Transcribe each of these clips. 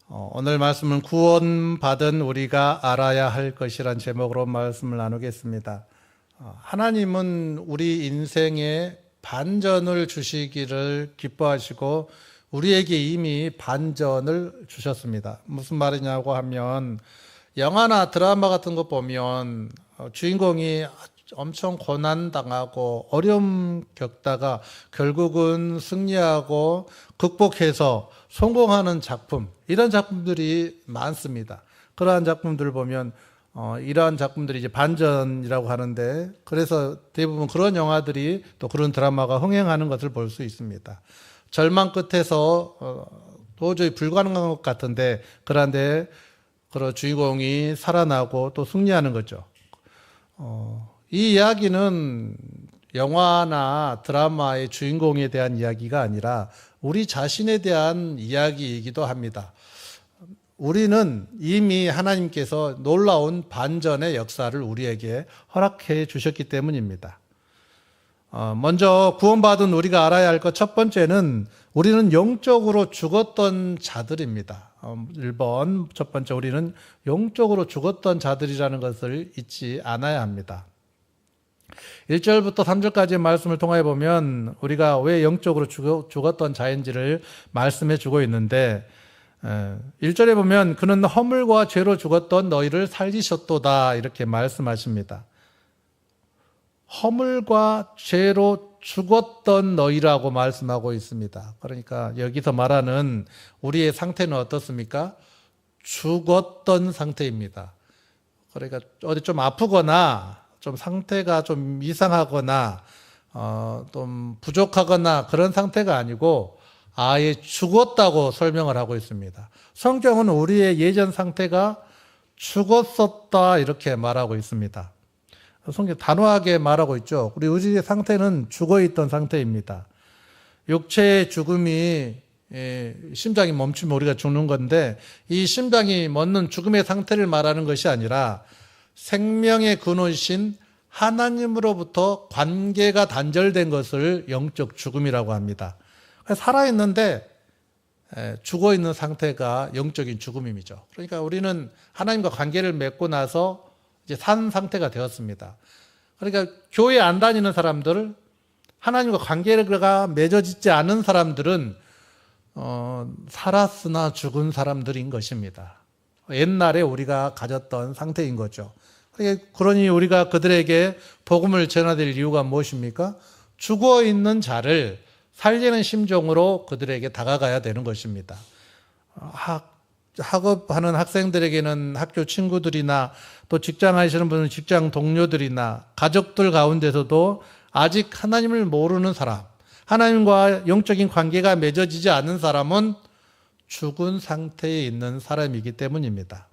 오늘 말씀은 구원받은 우리가 알아야 할 것이란 제목으로 말씀을 나누겠습니다. 하나님은 우리 인생에 반전을 주시기를 기뻐하시고 우리에게 이미 반전을 주셨습니다. 무슨 말이냐고 하면 영화나 드라마 같은 거 보면 주인공이 엄청 고난당하고 어려움 겪다가 결국은 승리하고 극복해서 성공하는 작품, 이런 작품들이 많습니다. 그러한 작품들을 보면 이러한 작품들이 이제 반전이라고 하는데, 그래서 대부분 그런 영화들이 또 그런 드라마가 흥행하는 것을 볼 수 있습니다. 절망 끝에서 도저히 불가능한 것 같은데, 그런데 그런 주인공이 살아나고 또 승리하는 거죠. 이 이야기는 영화나 드라마의 주인공에 대한 이야기가 아니라 우리 자신에 대한 이야기이기도 합니다. 우리는 이미 하나님께서 놀라운 반전의 역사를 우리에게 허락해 주셨기 때문입니다. 먼저 구원받은 우리가 알아야 할 것 첫 번째는 우리는 영적으로 죽었던 자들입니다. 1번 첫 번째, 우리는 영적으로 죽었던 자들이라는 것을 잊지 않아야 합니다. 1절부터 3절까지의 말씀을 통해 보면 우리가 왜 영적으로 죽었던 자인지를 말씀해 주고 있는데, 1절에 보면 그는 허물과 죄로 죽었던 너희를 살리셨도다, 이렇게 말씀하십니다. 허물과 죄로 죽었던 너희라고 말씀하고 있습니다. 그러니까 여기서 말하는 우리의 상태는 어떻습니까? 죽었던 상태입니다. 그러니까 어디 좀 아프거나 좀 상태가 좀 이상하거나 좀 부족하거나 그런 상태가 아니고 아예 죽었다고 설명을 하고 있습니다. 성경은 우리의 예전 상태가 죽었었다, 이렇게 말하고 있습니다. 성경 단호하게 말하고 있죠. 우리의 상태는 죽어있던 상태입니다. 육체의 죽음이 심장이 멈추면 우리가 죽는 건데, 이 심장이 멎는 죽음의 상태를 말하는 것이 아니라 생명의 근원이신 하나님으로부터 관계가 단절된 것을 영적 죽음이라고 합니다. 살아있는데 죽어있는 상태가 영적인 죽음이죠. 그러니까 우리는 하나님과 관계를 맺고 나서 이제 산 상태가 되었습니다. 그러니까 교회 안 다니는 사람들, 하나님과 관계가 맺어지지 않은 사람들은 살았으나 죽은 사람들인 것입니다. 옛날에 우리가 가졌던 상태인 거죠. 그러니 우리가 그들에게 복음을 전해드릴 이유가 무엇입니까? 죽어있는 자를 살리는 심정으로 그들에게 다가가야 되는 것입니다. 학업하는 학생들에게는 학교 친구들이나 또 직장 하시는 분은 직장 동료들이나 가족들 가운데서도 아직 하나님을 모르는 사람, 하나님과 영적인 관계가 맺어지지 않은 사람은 죽은 상태에 있는 사람이기 때문입니다.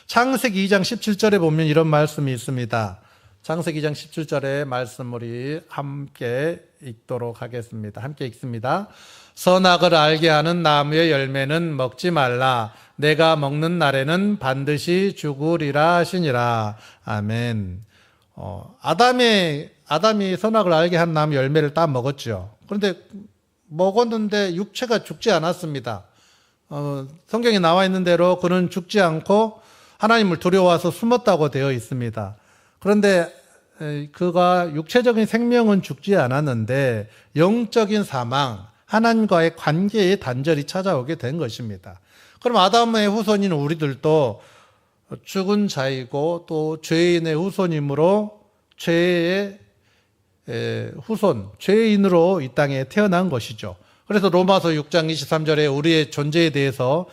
창세기 2장 17절에 보면 이런 말씀이 있습니다. 창세기 2장 17절의 말씀 우리 함께 읽도록 하겠습니다. 함께 읽습니다. 선악을 알게 하는 나무의 열매는 먹지 말라. 내가 먹는 날에는 반드시 죽으리라 하시니라. 아멘. 아담이 선악을 알게 한 나무 열매를 다 먹었죠. 그런데 먹었는데 육체가 죽지 않았습니다. 성경에 나와 있는 대로 그는 죽지 않고 하나님을 두려워서 숨었다고 되어 있습니다. 그런데 그가 육체적인 생명은 죽지 않았는데 영적인 사망, 하나님과의 관계의 단절이 찾아오게 된 것입니다. 그럼 아담의 후손인 우리들도 죽은 자이고 또 죄인의 후손이므로 죄의 후손, 죄인으로 이 땅에 태어난 것이죠. 그래서 로마서 6장 23절에 우리의 존재에 대해서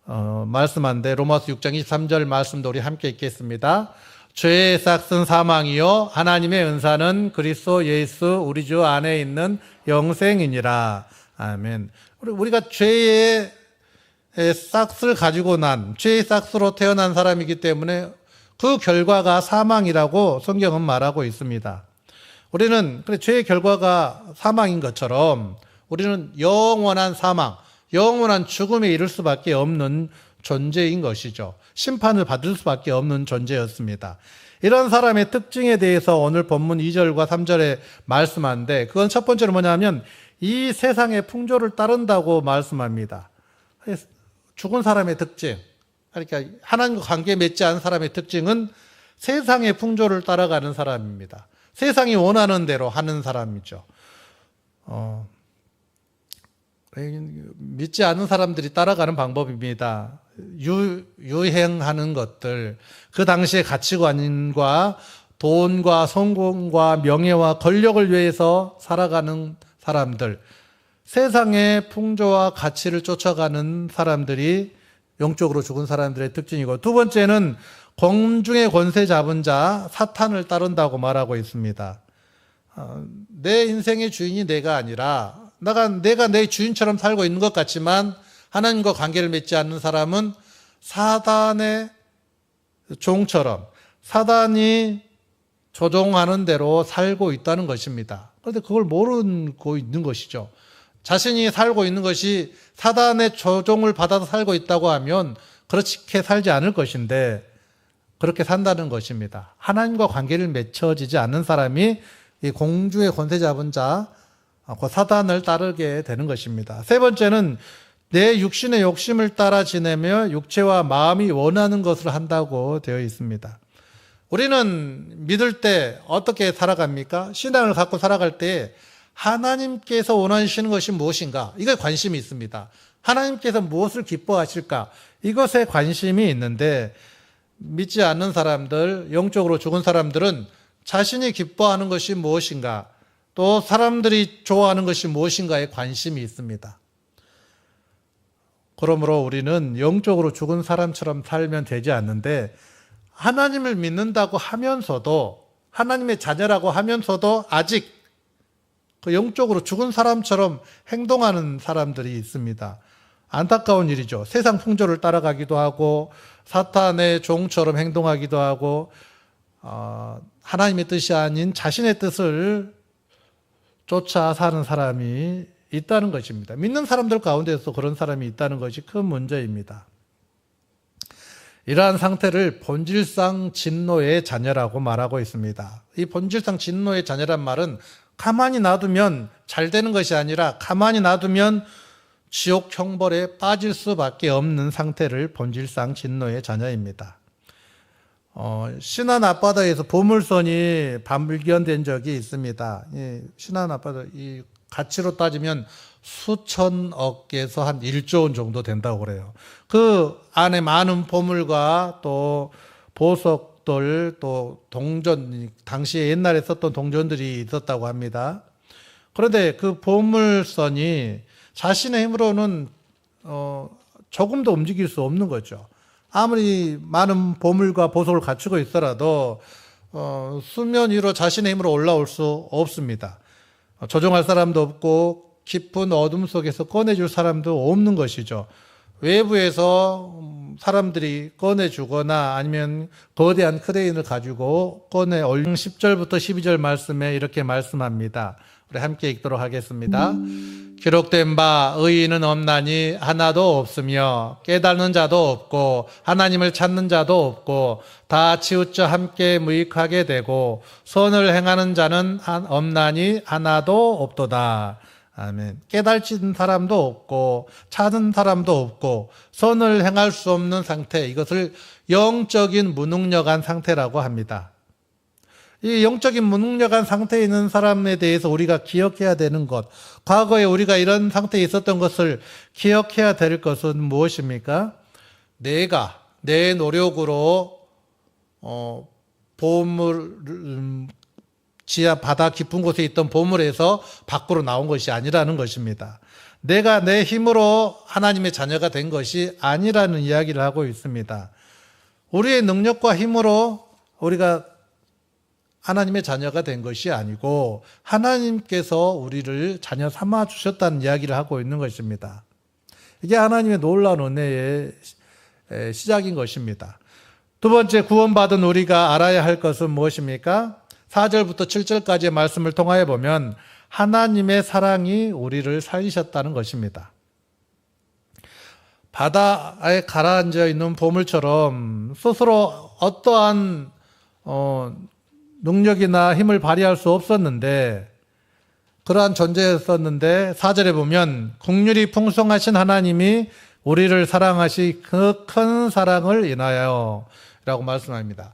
말씀한데, 로마서 6장 23절 말씀도 우리 함께 읽겠습니다. 죄의 삭은 사망이요 하나님의 은사는 그리스도 예수 우리 주 안에 있는 영생이니라. 아멘. 우리가 죄의 삭을 가지고 죄의 삭으로 태어난 사람이기 때문에 그 결과가 사망이라고 성경은 말하고 있습니다. 우리는 죄의 결과가 사망인 것처럼 우리는 영원한 사망, 영원한 죽음에 이를 수밖에 없는 존재인 것이죠. 심판을 받을 수밖에 없는 존재였습니다. 이런 사람의 특징에 대해서 오늘 본문 2절과 3절에 말씀하는데, 그건 첫 번째로 뭐냐면 이 세상의 풍조를 따른다고 말씀합니다. 죽은 사람의 특징, 그러니까 하나님과 관계 맺지 않은 사람의 특징은 세상의 풍조를 따라가는 사람입니다. 세상이 원하는 대로 하는 사람이죠. 믿지 않은 사람들이 따라가는 방법입니다. 유행하는 것들, 그 당시의 가치관과 돈과 성공과 명예와 권력을 위해서 살아가는 사람들, 세상의 풍조와 가치를 쫓아가는 사람들이 영적으로 죽은 사람들의 특징이고, 두 번째는 공중의 권세 잡은 자 사탄을 따른다고 말하고 있습니다. 내 인생의 주인이 내가 아니라 내가 내 주인처럼 살고 있는 것 같지만 하나님과 관계를 맺지 않는 사람은 사단의 종처럼 사단이 조종하는 대로 살고 있다는 것입니다. 그런데 그걸 모르고 있는 것이죠. 자신이 살고 있는 것이 사단의 조종을 받아서 살고 있다고 하면 그렇게 살지 않을 것인데 그렇게 산다는 것입니다. 하나님과 관계를 맺혀지지 않는 사람이 이 공주의 권세 잡은 자, 그 사단을 따르게 되는 것입니다. 세 번째는 내 육신의 욕심을 따라 지내며 육체와 마음이 원하는 것을 한다고 되어 있습니다. 우리는 믿을 때 어떻게 살아갑니까? 신앙을 갖고 살아갈 때 하나님께서 원하시는 것이 무엇인가? 이거에 관심이 있습니다. 하나님께서 무엇을 기뻐하실까? 이것에 관심이 있는데 믿지 않는 사람들, 영적으로 죽은 사람들은 자신이 기뻐하는 것이 무엇인가? 또 사람들이 좋아하는 것이 무엇인가에 관심이 있습니다. 그러므로 우리는 영적으로 죽은 사람처럼 살면 되지 않는데 하나님을 믿는다고 하면서도 하나님의 자녀라고 하면서도 아직 그 영적으로 죽은 사람처럼 행동하는 사람들이 있습니다. 안타까운 일이죠. 세상 풍조를 따라가기도 하고 사탄의 종처럼 행동하기도 하고 하나님의 뜻이 아닌 자신의 뜻을 쫓아 사는 사람이 있다는 것입니다. 믿는 사람들 가운데서 그런 사람이 있다는 것이 큰 문제입니다. 이러한 상태를 본질상 진노의 자녀라고 말하고 있습니다. 이 본질상 진노의 자녀란 말은 가만히 놔두면 잘 되는 것이 아니라 가만히 놔두면 지옥 형벌에 빠질 수밖에 없는 상태를 본질상 진노의 자녀입니다. 신안 앞바다에서 보물선이 발견된 적이 있습니다. 신안 앞바다 이 가치로 따지면 수천억에서 한 1조 원 정도 된다고 그래요. 그 안에 많은 보물과 또 보석들, 또 동전, 당시에 옛날에 썼던 동전들이 있었다고 합니다. 그런데 그 보물선이 자신의 힘으로는 조금도 움직일 수 없는 거죠. 아무리 많은 보물과 보석을 갖추고 있더라도 수면 위로 자신의 힘으로 올라올 수 없습니다. 조종할 사람도 없고 깊은 어둠 속에서 꺼내줄 사람도 없는 것이죠. 외부에서 사람들이 꺼내주거나 아니면 거대한 크레인을 가지고 꺼내 올린 10절부터 12절 말씀에 이렇게 말씀합니다. 우리 함께 읽도록 하겠습니다. 기록된 바 의인은 없나니 하나도 없으며 깨닫는 자도 없고 하나님을 찾는 자도 없고 다 치우쳐 함께 무익하게 되고 선을 행하는 자는 없나니 하나도 없도다. 아멘. 깨달친 사람도 없고 찾은 사람도 없고 선을 행할 수 없는 상태, 이것을 영적인 무능력한 상태라고 합니다. 이 영적인 무능력한 상태에 있는 사람에 대해서 우리가 기억해야 되는 것, 과거에 우리가 이런 상태에 있었던 것을 기억해야 될 것은 무엇입니까? 내가 내 노력으로 보물 지하 바다 깊은 곳에 있던 보물에서 밖으로 나온 것이 아니라는 것입니다. 내가 내 힘으로 하나님의 자녀가 된 것이 아니라는 이야기를 하고 있습니다. 우리의 능력과 힘으로 우리가 하나님의 자녀가 된 것이 아니고 하나님께서 우리를 자녀 삼아 주셨다는 이야기를 하고 있는 것입니다. 이게 하나님의 놀라운 은혜의 시작인 것입니다. 두 번째, 구원받은 우리가 알아야 할 것은 무엇입니까? 4절부터 7절까지의 말씀을 통하여 보면 하나님의 사랑이 우리를 살리셨다는 것입니다. 바다에 가라앉아 있는 보물처럼 스스로 어떠한 능력이나 힘을 발휘할 수 없었는데 그러한 존재였었는데 4절에 보면 긍휼이 풍성하신 하나님이 우리를 사랑하시 그 큰 사랑을 인하여 라고 말씀합니다.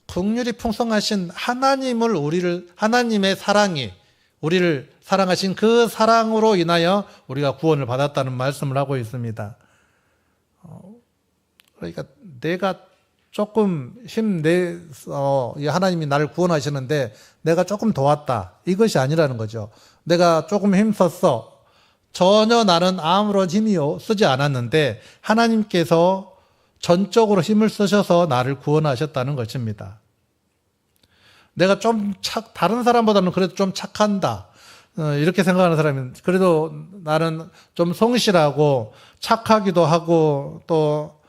긍휼이 풍성하신 하나님의 사랑이 우리를 사랑하신 그 사랑으로 인하여 우리가 구원을 받았다는 말씀을 하고 있습니다. 그러니까 내가 조금 힘내서 하나님이 나를 구원하시는데 내가 조금 도왔다, 이것이 아니라는 거죠. 내가 조금 힘썼어. 전혀 나는 아무런 힘이 쓰지 않았는데 하나님께서 전적으로 힘을 쓰셔서 나를 구원하셨다는 것입니다. 내가 좀 다른 사람보다는 그래도 좀 착한다, 이렇게 생각하는 사람은 그래도 나는 좀 성실하고 착하기도 하고 또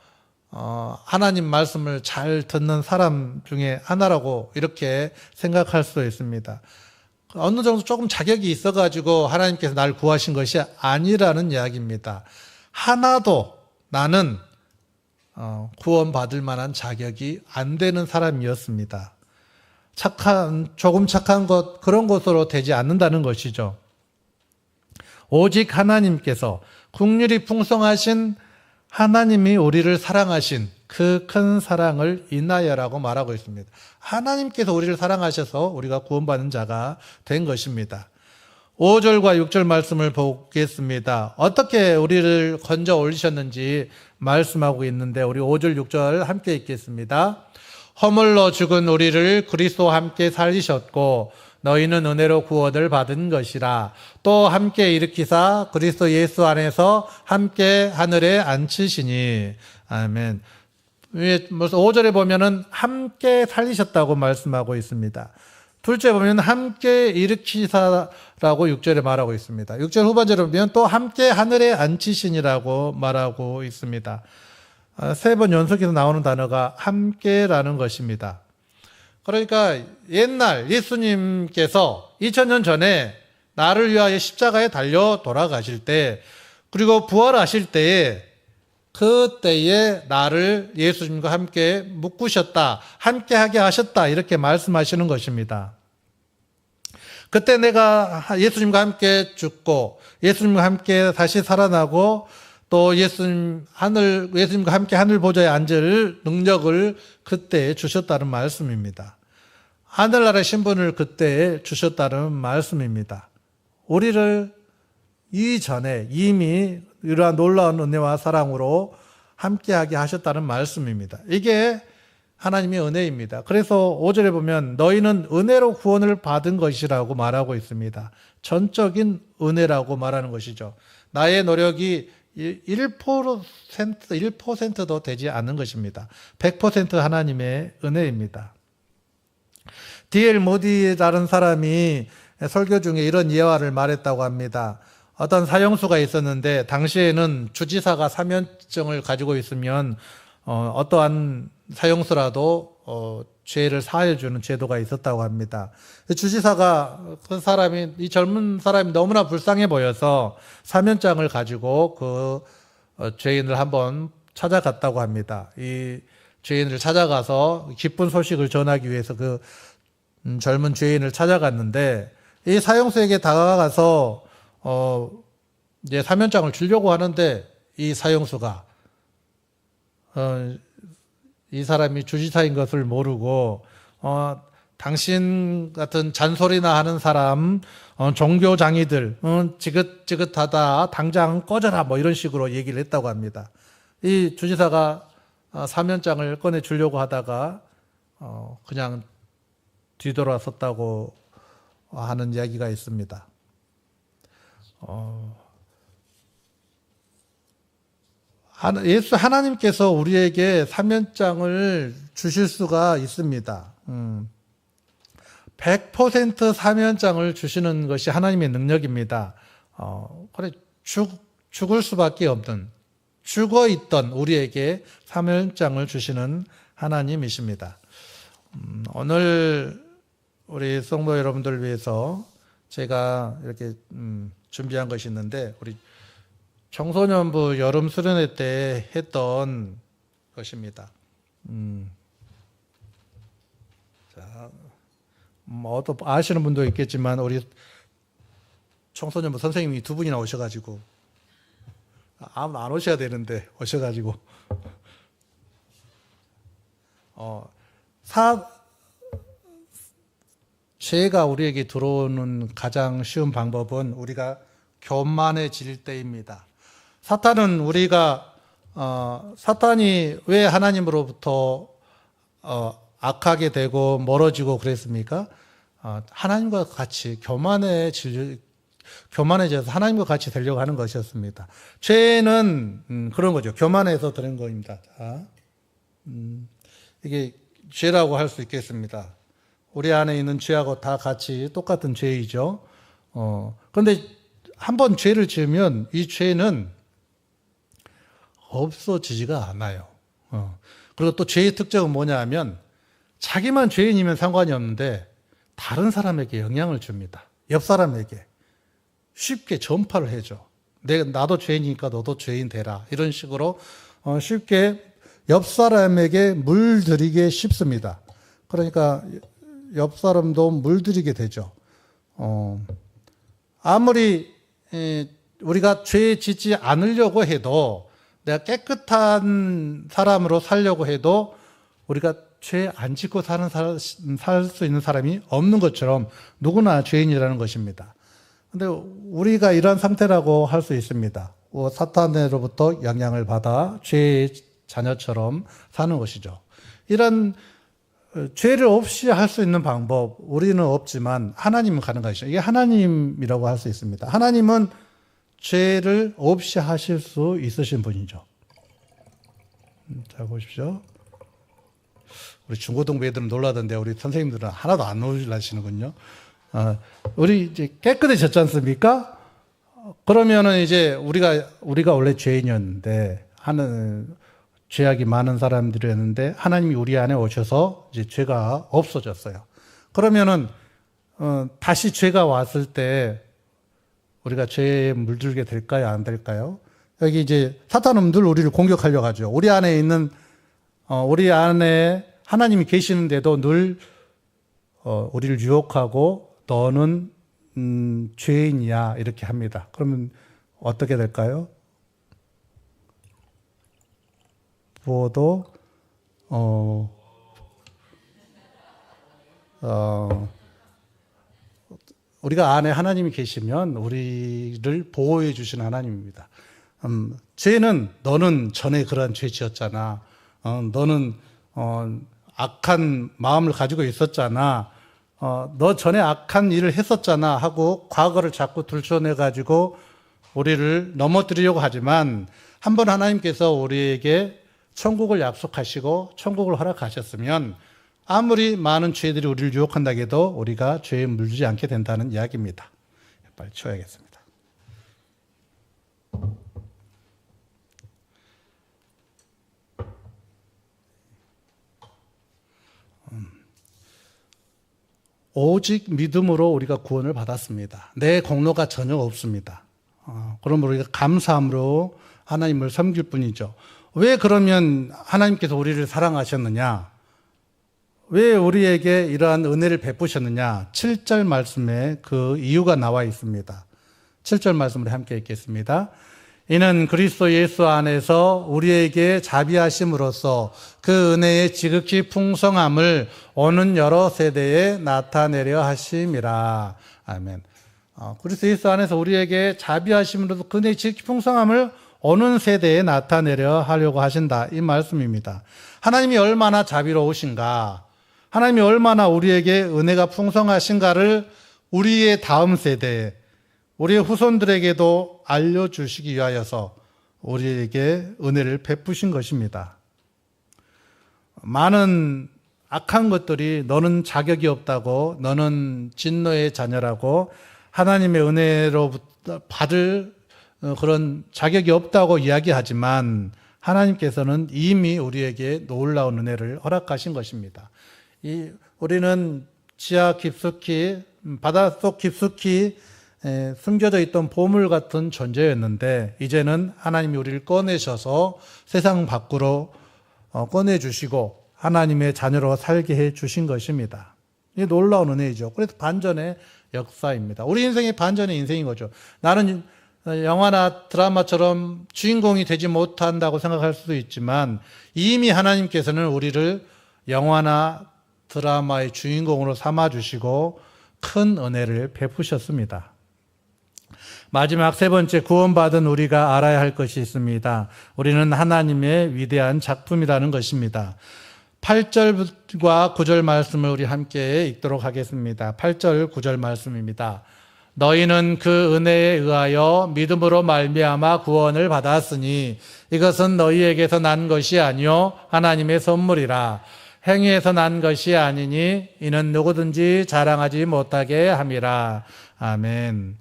하나님 말씀을 잘 듣는 사람 중에 하나라고 이렇게 생각할 수도 있습니다. 어느 정도 조금 자격이 있어가지고 하나님께서 나를 구하신 것이 아니라는 이야기입니다. 하나도 나는 구원받을 만한 자격이 안 되는 사람이었습니다. 조금 착한 것, 그런 것으로 되지 않는다는 것이죠. 오직 하나님께서 긍휼이 풍성하신 하나님이 우리를 사랑하신 그 큰 사랑을 인하여라고 말하고 있습니다. 하나님께서 우리를 사랑하셔서 우리가 구원받는 자가 된 것입니다. 5절과 6절 말씀을 보겠습니다. 어떻게 우리를 건져 올리셨는지 말씀하고 있는데 우리 5절, 6절 함께 읽겠습니다. 허물로 죽은 우리를 그리스도와 함께 살리셨고 너희는 은혜로 구원을 받은 것이라. 또 함께 일으키사 그리스도 예수 안에서 함께 하늘에 앉히시니. 아멘. 5절에 보면은 함께 살리셨다고 말씀하고 있습니다. 둘째 보면 함께 일으키사라고 6절에 말하고 있습니다. 6절 후반절에 보면 또 함께 하늘에 앉히시니라고 말하고 있습니다. 3번 연속해서 나오는 단어가 함께라는 것입니다. 그러니까 옛날 예수님께서 2000년 전에 나를 위하여 십자가에 달려 돌아가실 때, 그리고 부활하실 때에 그때에 나를 예수님과 함께 묶으셨다, 함께하게 하셨다, 이렇게 말씀하시는 것입니다. 그때 내가 예수님과 함께 죽고 예수님과 함께 다시 살아나고 또 예수님과 함께 하늘 보좌에 앉을 능력을 그때 주셨다는 말씀입니다. 하늘나라의 신분을 그때 주셨다는 말씀입니다. 우리를 이전에 이미 이러한 놀라운 은혜와 사랑으로 함께하게 하셨다는 말씀입니다. 이게 하나님의 은혜입니다. 그래서 5절에 보면 너희는 은혜로 구원을 받은 것이라고 말하고 있습니다. 전적인 은혜라고 말하는 것이죠. 나의 노력이 1%도 되지 않는 것입니다. 100% 하나님의 은혜입니다. D.L. 모디라는 사람이 설교 중에 이런 예화를 말했다고 합니다. 어떤 사형수가 있었는데 당시에는 주지사가 사면증을 가지고 있으면 어떠한 사형수라도 죄를 사해주는 제도가 있었다고 합니다. 주지사가 이 젊은 사람이 너무나 불쌍해 보여서 사면장을 가지고 그 죄인을 한번 찾아갔다고 합니다. 이 죄인을 찾아가서 기쁜 소식을 전하기 위해서 그 젊은 죄인을 찾아갔는데 이 사형수에게 다가가서 이제 사면장을 주려고 하는데 이 사형수가 이 사람이 주지사인 것을 모르고 당신 같은 잔소리나 하는 사람, 종교장이들, 지긋지긋하다, 당장 꺼져라, 뭐 이런 식으로 얘기를 했다고 합니다. 이 주지사가 사면장을 꺼내 주려고 하다가 그냥 뒤돌아섰다고 하는 이야기가 있습니다. 하나님께서 우리에게 사면장을 주실 수가 있습니다. 100% 사면장을 주시는 것이 하나님의 능력입니다. 그래, 죽을 수밖에 없는, 죽어 있던 우리에게 사면장을 주시는 하나님이십니다. 오늘 우리 성도 여러분들을 위해서 제가 이렇게 준비한 것이 있는데, 우리 청소년부 여름 수련회 때 했던 것입니다. 자, 또 아시는 분도 있겠지만 우리 청소년부 선생님이 두 분이나 오셔가지고 아무 안 오셔야 되는데 오셔가지고 죄가 우리에게 들어오는 가장 쉬운 방법은 우리가 교만해질 때입니다. 사탄이 왜 하나님으로부터 악하게 되고 멀어지고 그랬습니까? 하나님과 같이 교만해져서 하나님과 같이 되려고 하는 것이었습니다. 죄는 그런 거죠. 교만해서 되는 겁니다. 자, 이게 죄라고 할 수 있겠습니다. 우리 안에 있는 죄하고 다 같이 똑같은 죄이죠. 그런데 한번 죄를 지으면 이 죄는 없어지지가 않아요. 그리고 또 죄의 특징은 뭐냐 하면 자기만 죄인이면 상관이 없는데 다른 사람에게 영향을 줍니다. 옆 사람에게 쉽게 전파를 해줘. 나도 죄인이니까 너도 죄인 되라. 이런 식으로 쉽게 옆 사람에게 물들이게 쉽습니다. 그러니까 옆 사람도 물들이게 되죠. 아무리 우리가 죄 짓지 않으려고 해도 내가 깨끗한 사람으로 살려고 해도 우리가 죄 안 짓고 살 수 있는 사람이 없는 것처럼 누구나 죄인이라는 것입니다. 근데 우리가 이런 상태라고 할 수 있습니다. 사탄으로부터 영향을 받아 죄의 자녀처럼 사는 것이죠. 이런 죄를 없이 할 수 있는 방법 우리는 없지만 하나님은 가능하시죠. 이게 하나님이라고 할 수 있습니다. 하나님은 죄를 없이 하실 수 있으신 분이죠. 자 보십시오. 우리 중고등부 애들은 놀라던데 우리 선생님들은 하나도 안 놀라시는군요. 우리 이제 깨끗해졌지 않습니까? 그러면은 이제 우리가 원래 죄인이었는데 죄악이 많은 사람들이었는데 하나님이 우리 안에 오셔서 이제 죄가 없어졌어요. 그러면은 다시 죄가 왔을 때 우리가 죄에 물들게 될까요? 안 될까요? 여기 이제 사탄은 늘 우리를 공격하려고 하죠. 우리 안에 하나님이 계시는데도 늘 우리를 유혹하고 너는 죄인이야 이렇게 합니다. 그러면 어떻게 될까요? 부어도 우리가 안에 하나님이 계시면 우리를 보호해 주시는 하나님입니다. 죄는 너는 전에 그런 죄 지었잖아. 너는 악한 마음을 가지고 있었잖아. 너 전에 악한 일을 했었잖아 하고 과거를 자꾸 들춰내 가지고 우리를 넘어뜨리려고 하지만 한번 하나님께서 우리에게 천국을 약속하시고 천국을 허락하셨으면 아무리 많은 죄들이 우리를 유혹한다고 해도 우리가 죄에 물들지 않게 된다는 이야기입니다. 빨리 치워야겠습니다. 오직 믿음으로 우리가 구원을 받았습니다. 내 공로가 전혀 없습니다. 그럼 우리가 감사함으로 하나님을 섬길 뿐이죠. 왜 그러면 하나님께서 우리를 사랑하셨느냐? 왜 우리에게 이러한 은혜를 베푸셨느냐? 7절 말씀에 그 이유가 나와 있습니다. 7절 말씀을 함께 읽겠습니다. 이는 그리스도 예수 안에서 우리에게 자비하심으로써 그 은혜의 지극히 풍성함을 오는 여러 세대에 나타내려 하심이라. 아멘. 그리스도 예수 안에서 우리에게 자비하심으로써 그 은혜의 지극히 풍성함을 오는 세대에 나타내려 하려고 하신다. 이 말씀입니다. 하나님이 얼마나 자비로우신가, 하나님이 얼마나 우리에게 은혜가 풍성하신가를 우리의 다음 세대에, 우리의 후손들에게도 알려주시기 위하여서 우리에게 은혜를 베푸신 것입니다. 많은 악한 것들이 너는 자격이 없다고, 너는 진노의 자녀라고, 하나님의 은혜로부터 받을 그런 자격이 없다고 이야기하지만 하나님께서는 이미 우리에게 놀라운 은혜를 허락하신 것입니다. 우리는 지하 깊숙이, 바닷속 깊숙이 숨겨져 있던 보물 같은 존재였는데 이제는 하나님이 우리를 꺼내셔서 세상 밖으로 꺼내주시고 하나님의 자녀로 살게 해주신 것입니다. 이 놀라운 은혜이죠. 그래서 반전의 역사입니다. 우리 인생이 반전의 인생인 거죠. 나는 영화나 드라마처럼 주인공이 되지 못한다고 생각할 수도 있지만 이미 하나님께서는 우리를 영화나 드라마의 주인공으로 삼아주시고 큰 은혜를 베푸셨습니다. 마지막 세 번째, 구원받은 우리가 알아야 할 것이 있습니다. 우리는 하나님의 위대한 작품이라는 것입니다. 8절과 9절 말씀을 우리 함께 읽도록 하겠습니다. 8절, 9절 말씀입니다. 너희는 그 은혜에 의하여 믿음으로 말미암아 구원을 받았으니 이것은 너희에게서 난 것이 아니요 하나님의 선물이라. 행위에서 난 것이 아니니 이는 누구든지 자랑하지 못하게 함이라. 아멘.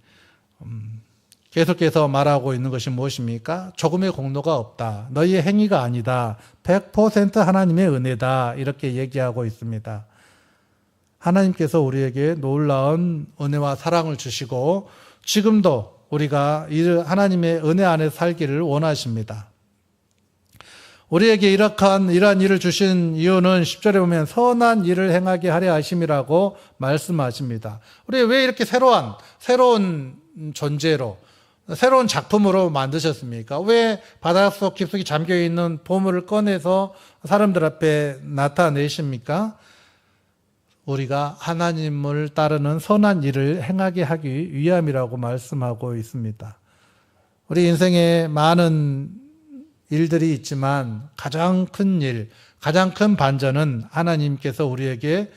계속해서 말하고 있는 것이 무엇입니까? 조금의 공로가 없다. 너희의 행위가 아니다. 100% 하나님의 은혜다. 이렇게 얘기하고 있습니다. 하나님께서 우리에게 놀라운 은혜와 사랑을 주시고 지금도 우리가 하나님의 은혜 안에 살기를 원하십니다. 우리에게 이러한 일을 주신 이유는 10절에 보면 선한 일을 행하게 하려 하심이라고 말씀하십니다. 우리 왜 이렇게 새로운 존재로, 새로운 작품으로 만드셨습니까? 왜 바닷속 깊숙이 잠겨있는 보물을 꺼내서 사람들 앞에 나타내십니까? 우리가 하나님을 따르는 선한 일을 행하게 하기 위함이라고 말씀하고 있습니다. 우리 인생에 많은 일들이 있지만 가장 큰 일, 가장 큰 반전은 하나님께서 우리에게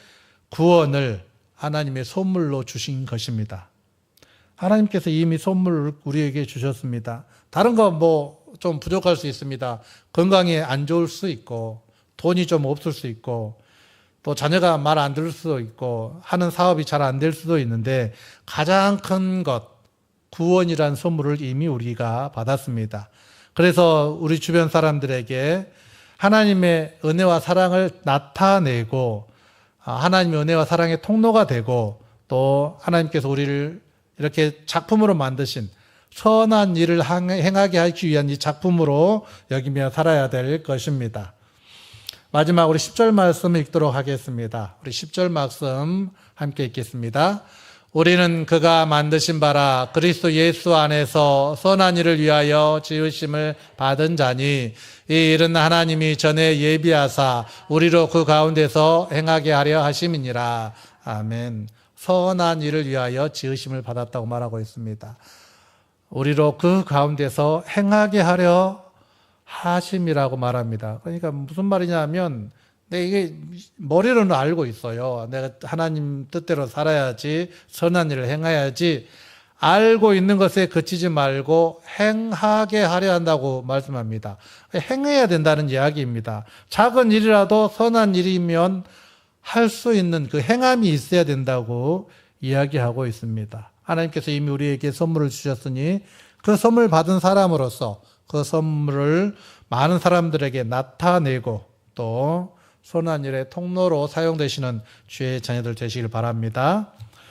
구원을 하나님의 선물로 주신 것입니다. 하나님께서 이미 선물을 우리에게 주셨습니다. 다른 거 좀 부족할 수 있습니다. 건강이 안 좋을 수 있고, 돈이 좀 없을 수 있고, 또 자녀가 말 안 들을 수도 있고, 하는 사업이 잘 안 될 수도 있는데, 가장 큰 것, 구원이란 선물을 이미 우리가 받았습니다. 그래서 우리 주변 사람들에게 하나님의 은혜와 사랑을 나타내고, 하나님의 은혜와 사랑의 통로가 되고, 또 하나님께서 우리를 이렇게 작품으로 만드신 선한 일을 행하게 하기 위한 이 작품으로 여기며 살아야 될 것입니다. 마지막 우리 10절 말씀을 읽도록 하겠습니다. 우리 10절 말씀 함께 읽겠습니다. 우리는 그가 만드신 바라 그리스도 예수 안에서 선한 일을 위하여 지으심을 받은 자니 이 일은 하나님이 전에 예비하사 우리로 그 가운데서 행하게 하려 하심이니라. 아멘. 선한 일을 위하여 지으심을 받았다고 말하고 있습니다. 우리로 그 가운데서 행하게 하려 하심이라고 말합니다. 그러니까 무슨 말이냐면 이게 머리로는 알고 있어요. 내가 하나님 뜻대로 살아야지, 선한 일을 행해야지, 알고 있는 것에 그치지 말고 행하게 하려 한다고 말씀합니다. 행해야 된다는 이야기입니다. 작은 일이라도 선한 일이면 할 수 있는 그 행함이 있어야 된다고 이야기하고 있습니다. 하나님께서 이미 우리에게 선물을 주셨으니 그 선물 받은 사람으로서 그 선물을 많은 사람들에게 나타내고 또 선한 일의 통로로 사용되시는 주의 자녀들 되시길 바랍니다.